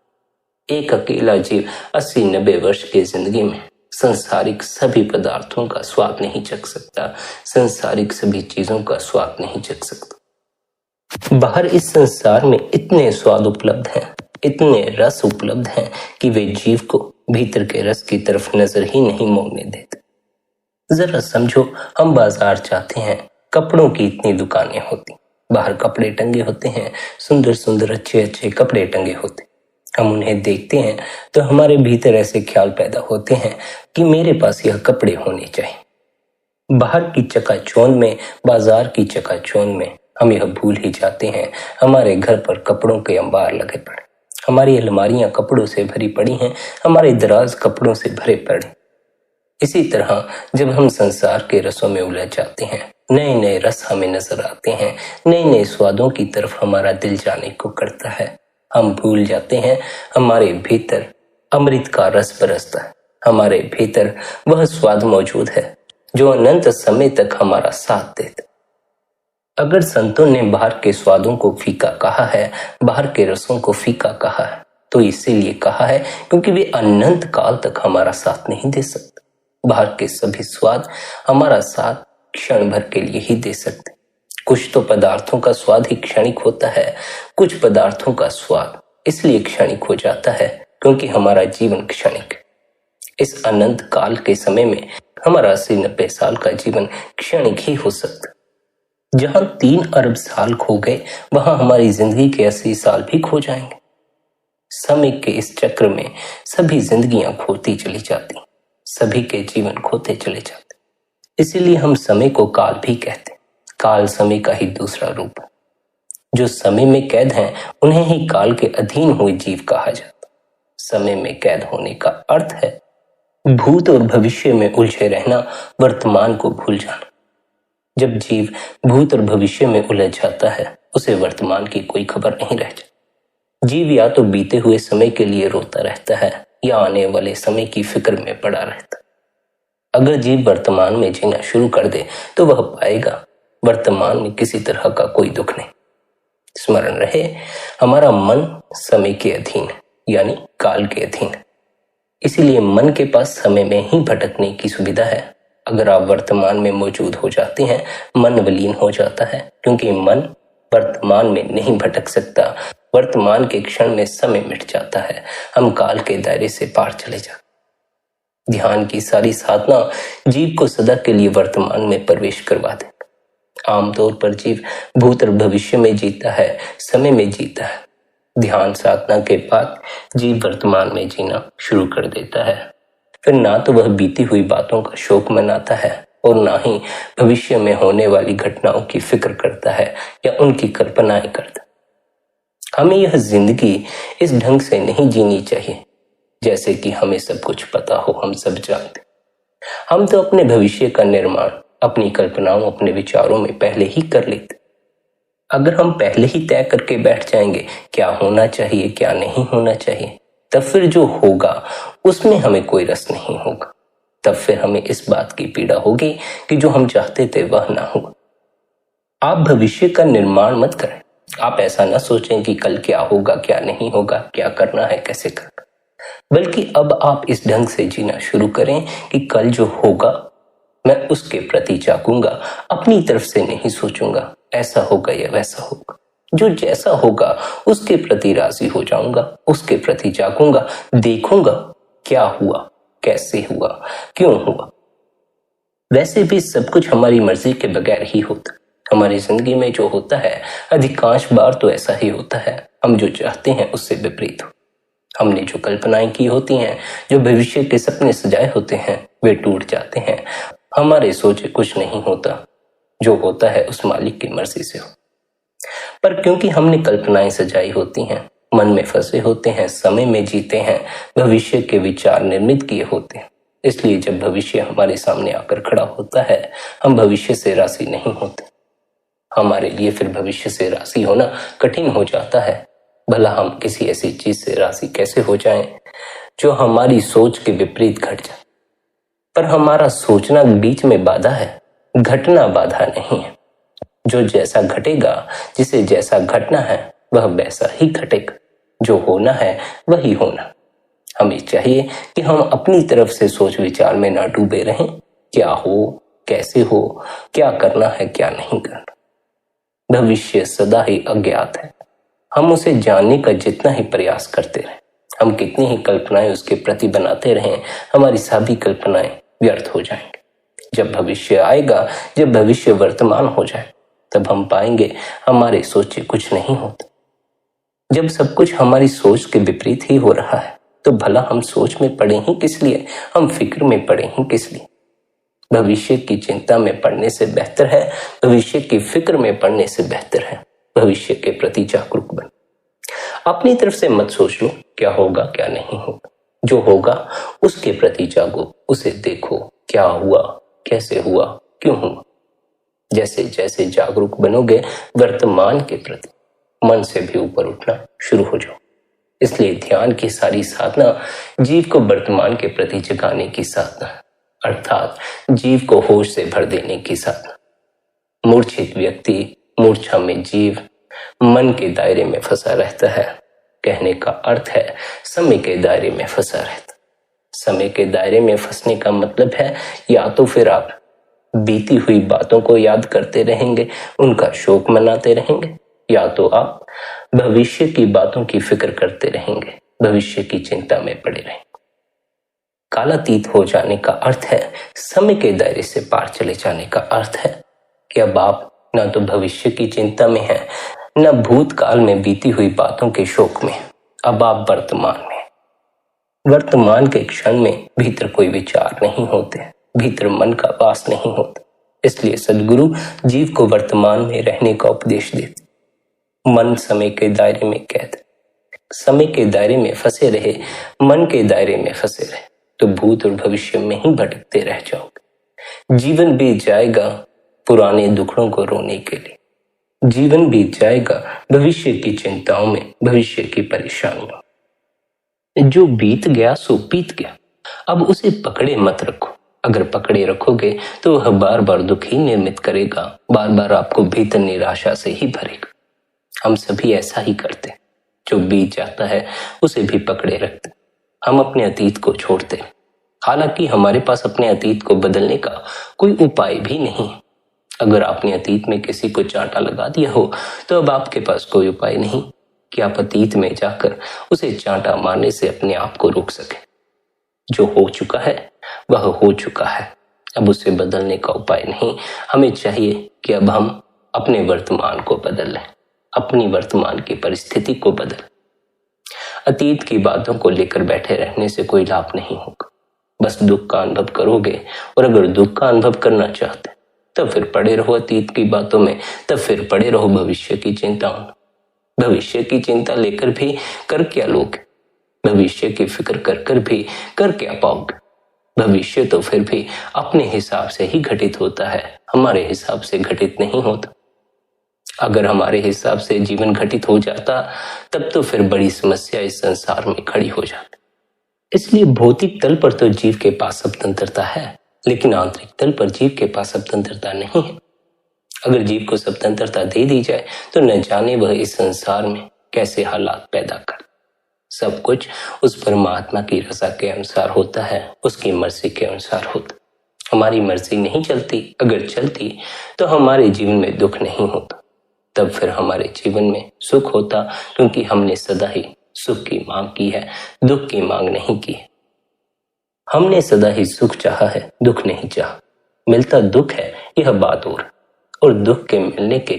S1: एक अकेला जीव 80-90 वर्ष की जिंदगी में संसारिक सभी पदार्थों का स्वाद नहीं चख सकता, संसारिक सभी चीजों का स्वाद नहीं चख सकता। बाहर इस संसार में इतने स्वाद उपलब्ध हैं, इतने रस उपलब्ध हैं कि वे जीव को भीतर के रस की तरफ नजर ही नहीं मोड़ने देते। जरा समझो, हम बाजार जाते हैं, कपड़ों की इतनी दुकानें होती, बाहर कपड़े टंगे होते हैं, सुंदर सुंदर अच्छे अच्छे कपड़े टंगे होते। हम उन्हें देखते हैं तो हमारे भीतर ऐसे ख्याल पैदा होते हैं कि मेरे पास यह कपड़े होने चाहिए। बाहर की चकाचौंध में, बाजार की चकाचौंध में हम यह भूल ही जाते हैं हमारे घर पर कपड़ों के अंबार लगे पड़े, हमारी अलमारियां कपड़ों से भरी पड़ी हैं, हमारे दराज कपड़ों से भरे पड़े। इसी तरह जब हम संसार के रसों में उलझ जाते हैं, नए नए रस हमें नजर आते हैं, नए नए स्वादों की तरफ हमारा दिल जाने को करता है, हम भूल जाते हैं हमारे भीतर अमृत का रस बरसता है। हमारे भीतर वह स्वाद मौजूद है जो अनंत समय तक हमारा साथ देता। अगर संतों ने बाहर के स्वादों को फीका कहा है, बाहर के रसों को फीका कहा है, तो इसीलिए कहा है क्योंकि वे अनंत काल तक हमारा साथ नहीं दे सकते। बाहर के सभी स्वाद हमारा साथ क्षण भर के लिए ही दे सकते। कुछ तो पदार्थों का स्वाद ही क्षणिक होता है, कुछ पदार्थों का स्वाद इसलिए क्षणिक हो जाता है क्योंकि हमारा जीवन क्षणिक है। इस अनंत काल के समय में हमारा 80-90 साल का जीवन क्षणिक ही हो सकता। जहां 3 अरब साल खो गए, वहां हमारी जिंदगी के 80 साल भी खो जाएंगे। समय के इस चक्र में सभी जिंदगियां खोती चली जाती, सभी के जीवन खोते चले जाते। इसीलिए हम समय को काल भी कहते। काल समय का ही दूसरा रूप है। जो समय में कैद हैं उन्हें ही काल के अधीन हुए जीव कहा जाता। समय में कैद होने का अर्थ है भूत और भविष्य में उलझे रहना, वर्तमान को भूल जाना। जब जीव भूत और भविष्य में उलझ जाता है उसे वर्तमान की कोई खबर नहीं रह जाती। जीव या तो बीते हुए समय के लिए रोता रहता है या आने वाले समय की फिक्र में पड़ा रहता है। अगर जीव वर्तमान में जीना शुरू कर दे तो वह पाएगा वर्तमान में किसी तरह का कोई दुख नहीं। स्मरण रहे, हमारा मन समय के अधीन है, यानी काल के अधीन है। इसीलिए मन के पास समय में ही भटकने की सुविधा है। अगर आप वर्तमान में मौजूद हो जाते हैं, मन विलीन हो जाता है, क्योंकि मन वर्तमान में नहीं भटक सकता। वर्तमान के क्षण में समय मिट जाता है, हम काल के दायरे से पार चले जाते। ध्यान की सारी साधना जीव को सदा के लिए वर्तमान में प्रवेश करवा दे। आमतौर पर जीव भूत और भविष्य में जीता है, समय में जीता है। ध्यान साधना के बाद जीव वर्तमान में जीना शुरू कर देता है। फिर ना तो वह बीती हुई बातों का शोक मनाता है और ना ही भविष्य में होने वाली घटनाओं की फिक्र करता है या उनकी कल्पनाएं करता। हमें यह जिंदगी इस ढंग से नहीं जीनी चाहिए जैसे कि हमें सब कुछ पता हो, हम सब जानते। हम तो अपने भविष्य का निर्माण अपनी कल्पनाओं, अपने विचारों में पहले ही कर लेते। अगर हम पहले ही तय करके बैठ जाएंगे क्या होना चाहिए, क्या नहीं होना चाहिए, तब फिर जो होगा उसमें हमें कोई रस नहीं होगा। तब फिर हमें इस बात की पीड़ा होगी कि जो हम चाहते थे वह ना हुआ। आप भविष्य का निर्माण मत करें। आप ऐसा ना सोचें कि कल क्या होगा, क्या नहीं होगा, क्या करना है, कैसे करना, बल्कि अब आप इस ढंग से जीना शुरू करें कि कल जो होगा मैं उसके प्रति जागूंगा, अपनी तरफ से नहीं सोचूंगा ऐसा होगा या वैसा होगा। जो जैसा होगा उसके प्रति राजी हो जाऊंगा, उसके प्रति जागूंगा, देखूंगा क्या हुआ, कैसे हुआ, क्यों हुआ। वैसे भी सब कुछ हमारी मर्जी के बगैर ही होता। हमारी जिंदगी में जो होता है अधिकांश बार तो ऐसा ही होता है, हम जो चाहते हैं उससे विपरीत हो। हमने जो कल्पनाएं की होती हैं, जो भविष्य के सपने सजाए होते हैं, वे टूट जाते हैं। हमारे सोचे कुछ नहीं होता, जो होता है उस मालिक की मर्जी से हो। पर क्योंकि हमने कल्पनाएं सजाई होती हैं, मन में फंसे होते हैं, समय में जीते हैं, भविष्य के विचार निर्मित किए होते हैं, इसलिए जब भविष्य हमारे सामने आकर खड़ा होता है हम भविष्य से राजी नहीं होते। हमारे लिए फिर भविष्य से राजी होना कठिन हो जाता है। भला हम किसी ऐसी चीज से राजी कैसे हो जाएं जो हमारी सोच के विपरीत घट जाए। पर हमारा सोचना बीच में बाधा है, घटना बाधा नहीं है। जो जैसा घटेगा, जिसे जैसा घटना है वह वैसा ही घटेगा। जो होना है वही होना। हमें चाहिए कि हम अपनी तरफ से सोच विचार में ना डूबे रहें। क्या हो, कैसे हो, क्या करना है, क्या नहीं करना। भविष्य सदा ही अज्ञात है। हम उसे जानने का जितना ही प्रयास करते रहें, हम कितनी ही कल्पनाएं उसके प्रति बनाते रहें, हमारी सभी कल्पनाएं व्यर्थ हो जाएंगे। जब भविष्य आएगा, जब भविष्य वर्तमान हो जाए, तब हम पाएंगे हमारे सोचे कुछ नहीं होते। जब सब कुछ हमारी सोच के विपरीत ही हो रहा है तो भला हम सोच में पड़े ही किस लिए, हम फिक्र में पड़े ही किस लिए। भविष्य की चिंता में पड़ने से बेहतर है, भविष्य की फिक्र में पड़ने से बेहतर है भविष्य के प्रति जागरूक बन। अपनी तरफ से मत सोच लो क्या होगा, क्या नहीं होगा। जो होगा उसके प्रति जागो, उसे देखो, क्या हुआ, कैसे हुआ, क्यों हुआ। जैसे जैसे जागरूक बनोगे वर्तमान के प्रति, मन से भी ऊपर उठना शुरू हो जाओ। इसलिए ध्यान की सारी साधना जीव को वर्तमान के प्रति जगाने की साधना है, अर्थात जीव को होश से भर देने की साधना। मूर्छित व्यक्ति, मूर्छा में जीव मन के दायरे में फंसा रहता है। कहने का अर्थ है समय के दायरे में फंसा रहता। समय के दायरे में फंसने का मतलब है या तो फिर आप बीती हुई बातों को याद करते रहेंगे, उनका शोक मनाते रहेंगे, या तो आप भविष्य की बातों की फिक्र करते रहेंगे, भविष्य की चिंता में पड़े रहेंगे। कालातीत हो जाने का अर्थ है समय के दायरे से पार चले जाने का अर्थ है कि अब आप न तो भविष्य की चिंता में हैं, न भूतकाल में बीती हुई बातों के शोक में। अब आप वर्तमान में, वर्तमान के क्षण में भीतर कोई विचार नहीं होते, भीतर मन का वास नहीं होता। इसलिए सद्गुरु जीव को वर्तमान में रहने का उपदेश देते। मन समय के दायरे में कैद, समय के दायरे में फंसे रहे, मन के दायरे में फंसे रहे तो भूत और भविष्य में ही भटकते रह जाओगे। जीवन बीत जाएगा पुराने दुखड़ों को रोने के लिए, जीवन बीत जाएगा भविष्य की चिंताओं में, भविष्य की परेशानियों। जो बीत गया सो बीत गया, अब उसे पकड़े मत रखो। अगर पकड़े रखोगे तो वह बार बार दुख ही निर्मित करेगा, बार बार आपको भीतर निराशा से ही भरेगा। हम सभी ऐसा ही करते, जो बीत जाता है उसे भी पकड़े रखते, हम अपने अतीत को छोड़ते। हालांकि हमारे पास अपने अतीत को बदलने का कोई उपाय भी नहीं। अगर आपने अतीत में किसी को चांटा लगा दिया हो तो अब आपके पास कोई उपाय नहीं कि आप अतीत में जाकर उसे चांटा मारने से अपने आप को रोक सके। जो हो चुका है वह हो चुका है, अब उसे बदलने का उपाय नहीं। हमें चाहिए कि अब हम अपने वर्तमान को बदल लें, अपनी वर्तमान की परिस्थिति को बदल। अतीत की बातों को लेकर बैठे रहने से कोई लाभ नहीं होगा, बस दुख का अनुभव करोगे। और अगर दुख का अनुभव करना चाहते तब फिर पड़े रहो अतीत की बातों में, तब फिर पड़े रहो भविष्य की चिंताओं में। भविष्य की चिंता लेकर भी कर क्या लोगे? भविष्य की फिक्र कर कर भी कर क्या पाओगे? भविष्य तो फिर भी अपने हिसाब से ही घटित होता है, हमारे हिसाब से घटित नहीं होता। अगर हमारे हिसाब से जीवन घटित हो जाता तब तो फिर बड़ी समस्या इस संसार में खड़ी हो जाती। इसलिए भौतिक तल पर तो जीव के पास स्वतंत्रता है, लेकिन आंतरिक तल पर जीव के पास स्वतंत्रता नहीं है। अगर जीव को स्वतंत्रता दे दी जाए तो न जाने वह इस संसार में कैसे हालात पैदा कर। सब कुछ उस परमात्मा की रजा के अनुसार होता है, उसकी मर्जी के अनुसार होता। हमारी मर्जी नहीं चलती, अगर चलती तो हमारे जीवन में दुख नहीं होता, तब फिर हमारे जीवन में सुख होता, क्योंकि हमने सदा ही सुख की मांग की है, दुख की मांग नहीं की है। हमने सदा ही सुख चाहा है, दुख नहीं चाहा। मिलता दुख है यह बात और दुख के मिलने के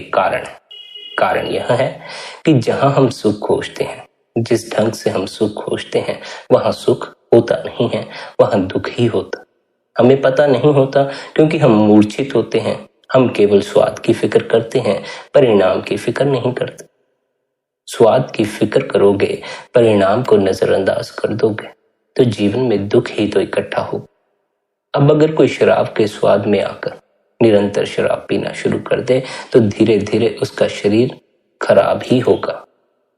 S1: कारण यह है कि जहां हम सुख खोजते हैं, जिस ढंग से हम सुख खोजते हैं, वहां सुख होता नहीं है, वहां दुख ही होता। हमें पता नहीं होता क्योंकि हम मूर्छित होते हैं। हम केवल स्वाद की फिक्र करते हैं, परिणाम की फिक्र नहीं करते। स्वाद की फिक्र करोगे, परिणाम को नजरअंदाज कर दोगे तो जीवन में दुख ही तो इकट्ठा हो। अब अगर कोई शराब के स्वाद में आकर निरंतर शराब पीना शुरू कर दे तो धीरे धीरे उसका शरीर खराब ही होगा।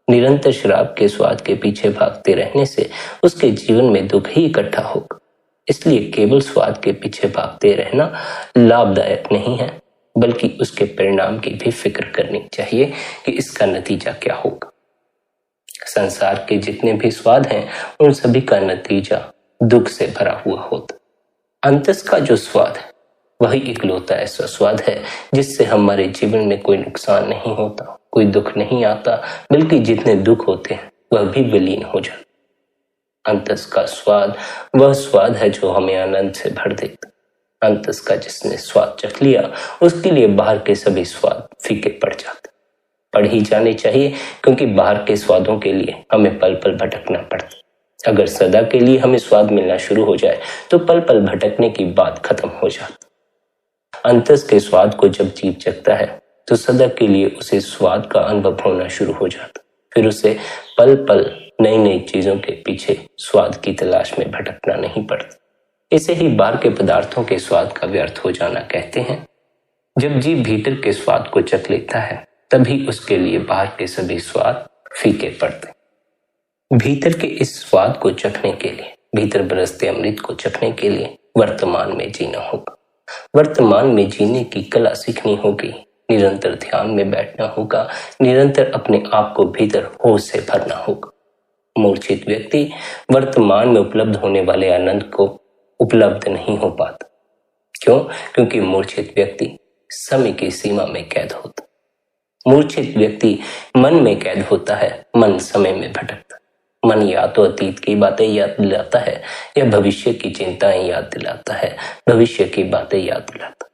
S1: निरंतर शराब के स्वाद के पीछे भागते रहने से उसके जीवन में दुख ही इकट्ठा होगा। इसलिए केवल स्वाद के पीछे भागते रहना लाभदायक नहीं है, बल्कि उसके परिणाम की भी फिक्र करनी चाहिए कि इसका नतीजा क्या होगा। संसार के जितने भी स्वाद हैं उन सभी का नतीजा दुख से भरा हुआ होता। अंतस का जो स्वाद है वही इकलौता ऐसा स्वाद है जिससे हमारे जीवन में कोई नुकसान नहीं होता, कोई दुख नहीं आता, बल्कि जितने दुख होते हैं वह भी विलीन हो जाते। अंतस का स्वाद वह स्वाद है जो हमें आनंद से भर देता। अंतस का जिसने स्वाद चख लिया उसके लिए बाहर के सभी स्वाद फीके पड़ जाते, पड़ ही जाने चाहिए, क्योंकि बाहर के स्वादों के लिए हमें पल पल भटकना पड़ता। अगर सदा के लिए हमें स्वाद मिलना शुरू हो जाए तो पल पल भटकने की बात खत्म हो जाती। अंतस के स्वाद को जब जीव चखता है तो सदा के लिए उसे स्वाद का अनुभव होना शुरू हो जाता। फिर उसे पल पल नई नई चीजों के पीछे स्वाद की तलाश में भटकना नहीं पड़ता। इसे ही बाहर के पदार्थों के स्वाद का व्यर्थ हो जाना कहते हैं। जब जीव भीतर के स्वाद को चख लेता है तभी उसके लिए बाहर के सभी स्वाद फीके पड़ते। भीतर के इस स्वाद को चखने के लिए, भीतर बरसते अमृत को चखने के लिए वर्तमान में जीना होगा। वर्तमान में जीने की कला सीखनी होगी, निरंतर ध्यान में बैठना होगा, निरंतर अपने आप को भीतर होश से भरना होगा। मूर्छित व्यक्ति वर्तमान में उपलब्ध होने वाले आनंद को उपलब्ध नहीं हो पाता। क्यों? क्योंकि मूर्छित व्यक्ति समय की सीमा में कैद होता। मूर्छित व्यक्ति मन में कैद होता है, मन समय में भटकता। मन या तो अतीत की बातें याद दिलाता है या भविष्य की चिंताएं याद दिलाता है, भविष्य की बातें याद दिलाता।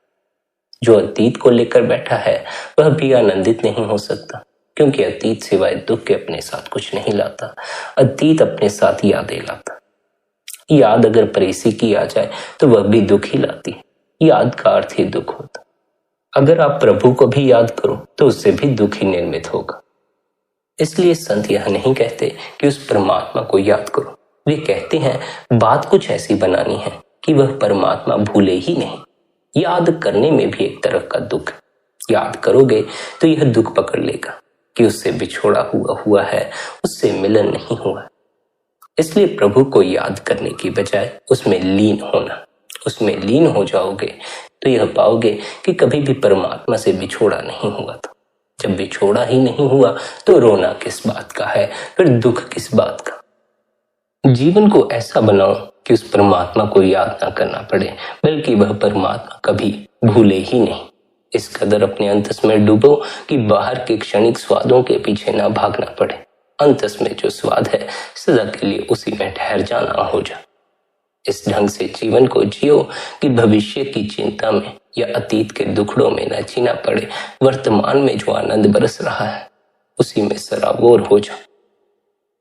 S1: जो अतीत को लेकर बैठा है वह भी आनंदित नहीं हो सकता, क्योंकि अतीत सिवाय दुख के अपने साथ कुछ नहीं लाता। अतीत अपने साथ यादें लाता। याद अगर परेसी की आ जाए तो वह भी दुख ही लाती है। याद का अर्थ ही दुख होता। अगर आप प्रभु को भी याद करो तो उससे भी दुख ही निर्मित होगा। इसलिए संत यह नहीं कहते कि उस परमात्मा को याद करो, वे कहते हैं बात कुछ ऐसी बनानी है कि वह परमात्मा भूले ही नहीं। याद करने में भी एक तरह का दुख। याद करोगे तो यह दुख पकड़ लेगा कि उससे बिछोड़ा हुआ है, उससे मिलन नहीं हुआ। इसलिए प्रभु को याद करने की बजाय उसमें लीन होना। उसमें लीन हो जाओगे तो यह पाओगे कि कभी भी परमात्मा से बिछोड़ा नहीं हुआ था। जब बिछोड़ा ही नहीं हुआ तो रोना किस बात का है, फिर दुख किस बात का। जीवन को ऐसा बनाओ कि उस परमात्मा को याद ना करना पड़े, बल्कि वह परमात्मा कभी भूले ही नहीं। इस कदर अपने अंतस में डूबो कि बाहर के क्षणिक स्वादों के पीछे ना भागना पड़े। अंतस में जो स्वाद है सदा के लिए उसी में ठहर जाना हो जा। इस ढंग से जीवन को जियो कि भविष्य की चिंता में या अतीत के दुखड़ों में न जीना पड़े। वर्तमान में जो आनंद बरस रहा है उसी में सराबोर हो जाओ।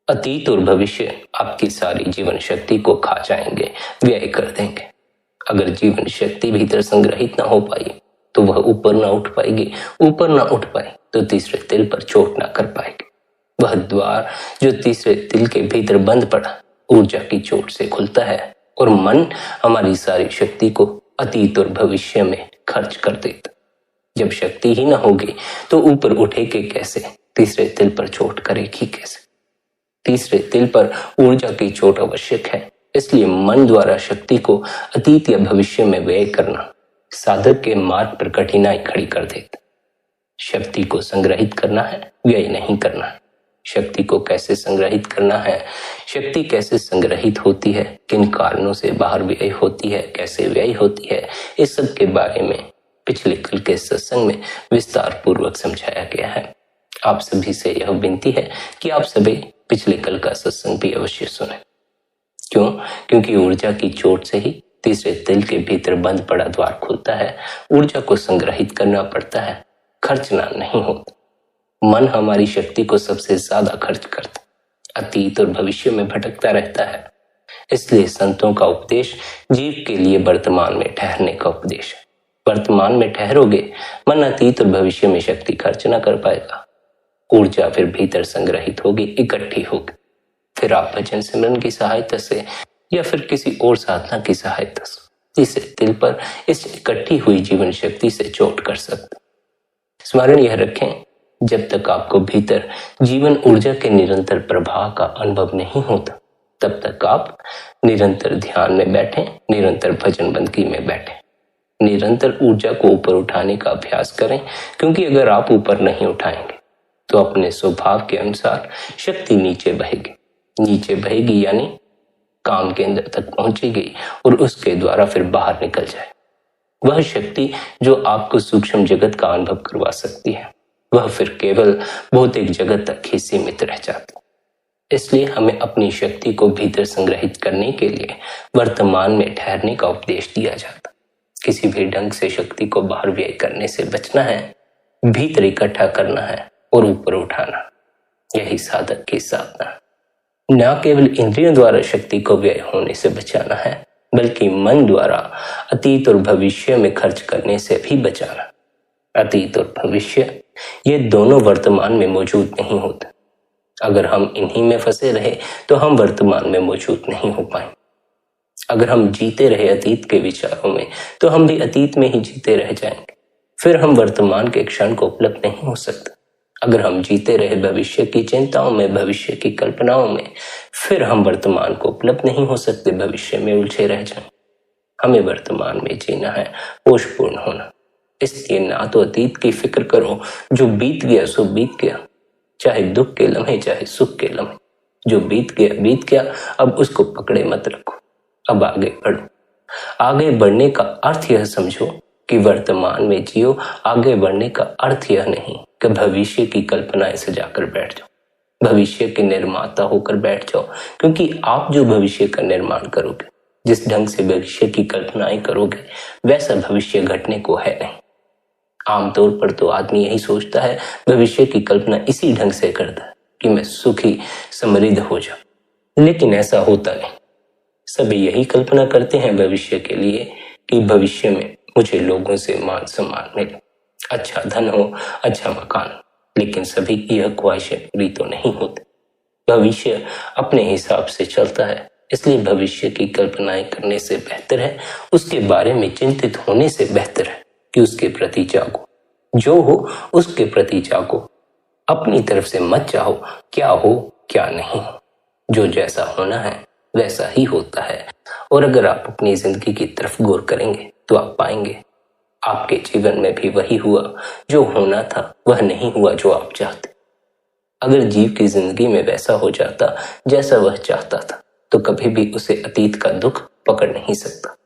S1: अतीत और भविष्य आपकी सारी जीवन शक्ति को खा जाएंगे, व्यय कर देंगे। अगर जीवन शक्ति भीतर संग्रहित ना हो पाई तो वह ऊपर ना उठ पाएगी। ऊपर ना उठ पाए तो तीसरे तिल पर चोट ना कर पाएगी। वह द्वार जो तीसरे तिल के भीतर बंद पड़ा ऊर्जा की चोट से खुलता है और मन हमारी सारी शक्ति को अतीत और भविष्य में खर्च कर देता। जब शक्ति ही ना होगी तो ऊपर उठेगी कैसे, तीसरे तिल पर चोट करेगी कैसे। तीसरे तिल पर ऊर्जा की चोट आवश्यक है। इसलिए मन द्वारा शक्ति को अतीत या भविष्य में व्यय करना साधक के मार्ग पर कठिनाई खड़ी कर देता। शक्ति को संग्रहित करना है, व्यय नहीं करना है। शक्ति को कैसे संग्रहित करना है, शक्ति कैसे संग्रहित होती है, किन कारणों से बाहर व्यय होती है, कैसे व्यय होती है, इस सब के बारे में पिछले कल के सत्संग में विस्तार पूर्वक समझाया गया है। आप सभी से यह विनती है कि आप सभी पिछले कल का सत्संग भी अवश्य सुने। क्यों? क्योंकि ऊर्जा की चोट से ही तीसरे तिल के भीतर बंद पड़ा द्वार खुलता है। ऊर्जा को संग्रहित करना पड़ता है, खर्चना नहीं होता। मन हमारी शक्ति को सबसे ज्यादा खर्च करता, अतीत और भविष्य में भटकता रहता है। इसलिए संतों का उपदेश जीव के लिए वर्तमान में ठहरने का उपदेश है। वर्तमान में ठहरोगे, मन अतीत और भविष्य में शक्ति खर्च न कर पाएगा। ऊर्जा फिर भीतर संग्रहित होगी, इकट्ठी होगी। फिर आप भजन सिमरन की सहायता से या फिर किसी और साधना की सहायता से तीसरे तिल पर इस इकट्ठी हुई जीवन शक्ति से चोट कर सकते। स्मरण यह रखें, जब तक आपको भीतर जीवन ऊर्जा के निरंतर प्रवाह का अनुभव नहीं होता तब तक आप निरंतर ध्यान में बैठें, निरंतर भजन बंदगी में बैठें, निरंतर ऊर्जा को ऊपर उठाने का अभ्यास करें। क्योंकि अगर आप ऊपर नहीं उठाएंगे तो अपने स्वभाव के अनुसार शक्ति नीचे बहेगी। नीचे बहेगी यानी काम के अंदर तक पहुंचेगी और उसके द्वारा फिर बाहर निकल जाए। वह शक्ति जो आपको सूक्ष्म जगत का अनुभव करवा सकती है वह फिर केवल भौतिक जगत तक ही सीमित रह जाती। इसलिए हमें अपनी शक्ति को भीतर संग्रहित करने के लिए वर्तमान में ठहरने का उपदेश दिया जाता। किसी भी ढंग से शक्ति को बाहर व्यय करने से बचना है, भीतर इकट्ठा करना है और ऊपर उठाना। यही साधक की साधना है। न केवल इंद्रियों द्वारा शक्ति को व्यय होने से बचाना है, बल्कि मन द्वारा अतीत और भविष्य में खर्च करने से भी बचाना। अतीत और भविष्य ये दोनों वर्तमान में मौजूद नहीं होते। अगर हम इन्हीं में फंसे रहे तो हम वर्तमान में मौजूद नहीं हो पाएंगे। अगर हम जीते रहे अतीत के विचारों में तो हम भी अतीत में ही जीते रह जाएंगे। फिर हम वर्तमान के क्षण को उपलब्ध नहीं हो सकते। अगर हम जीते रहे भविष्य की चिंताओं में, भविष्य की कल्पनाओं में, फिर हम वर्तमान को उपलब्ध नहीं हो सकते, भविष्य में उलझे रह जाएं। हमें वर्तमान में जीना है, होशपूर्ण होना। इसलिए ना तो अतीत की फिक्र करो, जो बीत गया सो बीत गया, चाहे दुख के लम्हे चाहे सुख के लम्हे। जो बीत गया, अब उसको पकड़े मत रखो, अब आगे बढ़ो। आगे बढ़ने का अर्थ यह समझो कि वर्तमान में जियो। आगे बढ़ने का अर्थ यह नहीं कि भविष्य की कल्पनाएं सजाकर बैठ जाओ, भविष्य के निर्माता होकर बैठ जाओ। क्योंकि आप जो भविष्य का निर्माण करोगे, जिस ढंग से भविष्य की कल्पनाएं करोगे, वैसा भविष्य घटने को है नहीं। आमतौर पर तो आदमी यही सोचता है, भविष्य की कल्पना इसी ढंग से करता है कि मैं सुखी समृद्ध हो जाऊं, लेकिन ऐसा होता नहीं। सभी यही कल्पना करते हैं भविष्य के लिए कि भविष्य में मुझे लोगों से मान सम्मान मिले, अच्छा धन हो, अच्छा मकान, लेकिन सभी की यह ख्वाहिशें पूरी तो नहीं होती। भविष्य अपने हिसाब से चलता है, इसलिए भविष्य की कल्पनाएं करने से बेहतर है, उसके बारे में चिंतित होने से बेहतर है कि उसके प्रति जागो। जो हो उसके प्रति जागो, अपनी तरफ से मत चाहो क्या हो क्या नहीं हो। जो जैसा होना है वैसा ही होता है, और अगर आप अपनी जिंदगी की तरफ गौर करेंगे तो आप पाएंगे आपके जीवन में भी वही हुआ जो होना था, वह नहीं हुआ जो आप चाहते। अगर जीव की जिंदगी में वैसा हो जाता जैसा वह चाहता था तो कभी भी उसे अतीत का दुख पकड़ नहीं सकता।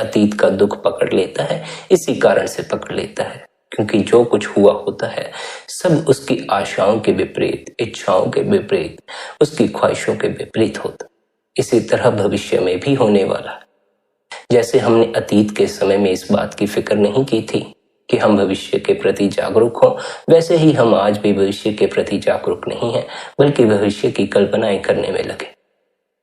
S1: अतीत का दुख पकड़ लेता है, इसी कारण से पकड़ लेता है क्योंकि जो कुछ हुआ होता है सब उसकी आशाओं के विपरीत, इच्छाओं के विपरीत, उसकी ख्वाहिशों के विपरीत होता। इसी तरह भविष्य में भी होने वाला है। जैसे हमने अतीत के समय में इस बात की फिक्र नहीं की थी कि हम भविष्य के प्रति जागरूक हों, वैसे ही हम आज भी भविष्य के प्रति जागरूक नहीं हैं, बल्कि भविष्य की कल्पनाएं करने में लगे।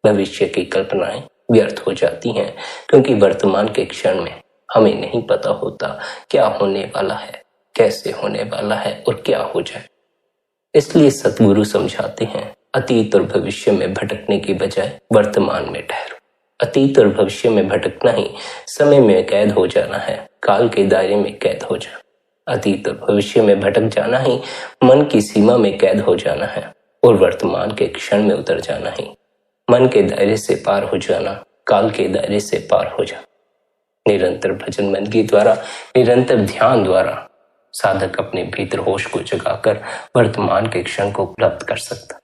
S1: भविष्य की कल्पनाएं व्यर्थ हो जाती हैं क्योंकि वर्तमान के क्षण में हमें नहीं पता होता क्या होने वाला है, कैसे होने वाला है और क्या हो जाए। इसलिए सतगुरु समझाते हैं, अतीत और भविष्य में भटकने की बजाय वर्तमान में ठहरो। अतीत और भविष्य में भटकना ही समय में कैद हो जाना है, काल के दायरे में कैद हो जाना। अतीत और भविष्य में भटक जाना ही मन की सीमा में कैद हो जाना है, और वर्तमान के क्षण में उतर जाना ही मन के दायरे से पार हो जाना, काल के दायरे से पार हो जाना। निरंतर भजन बंदगी द्वारा, निरंतर ध्यान द्वारा साधक अपने भीतर होश को जगाकर वर्तमान के क्षण को उपलब्ध कर सकता।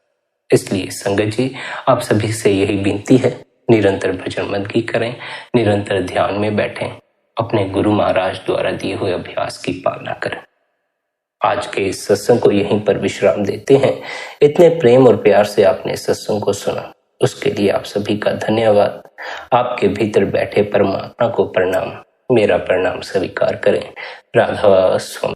S1: इसलिए संगत जी, आप सभी से यही विनती है, निरंतर भजन बंदगी करें, निरंतर ध्यान में बैठें, अपने गुरु महाराज द्वारा दिए हुए अभ्यास की पालना करें। आज के इस सत्संग को यहीं पर विश्राम देते हैं। इतने प्रेम और प्यार से आपने सत्संग को सुना, उसके लिए आप सभी का धन्यवाद। आपके भीतर बैठे परमात्मा को प्रणाम, मेरा प्रणाम स्वीकार करें। राधा स्वामी।